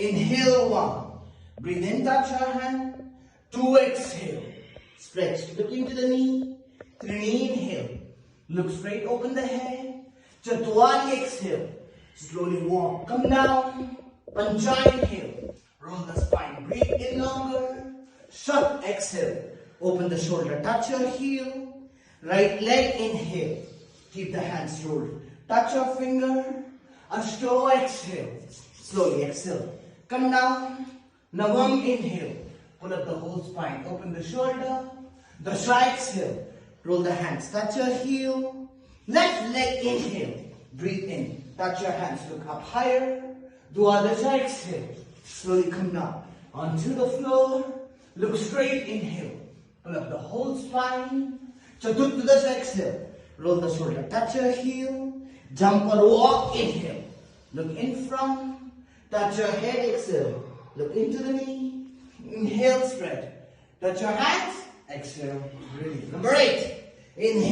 Inhale 1. Breathe in, touch your hand. 2, exhale. Stretch, look into the knee. 3, inhale. Look straight, open the head. Chatwari, exhale. Slowly walk, come down. Pancha, inhale. Roll the spine, breathe in longer. Shut, exhale. Open the shoulder, touch your heel. Right leg, inhale. Keep the hands rolled. Touch your finger. Ashto, exhale. Slowly exhale. Come down. Navam, inhale. Pull up the whole spine. Open the shoulder. Dasha, exhale. Roll the hands. Touch your heel. Left leg, inhale. Breathe in. Touch your hands. Look up higher. Dwadasha, exhale. Slowly come down. Onto the floor. Look straight, inhale. Pull up the whole spine. Chaturtadasha, exhale. Roll the shoulder. Touch your heel. Jump or walk, inhale. Look in front. Touch your head, exhale. Look into the knee. Inhale, spread. Touch your hands. Exhale. Release. Number 8. Inhale.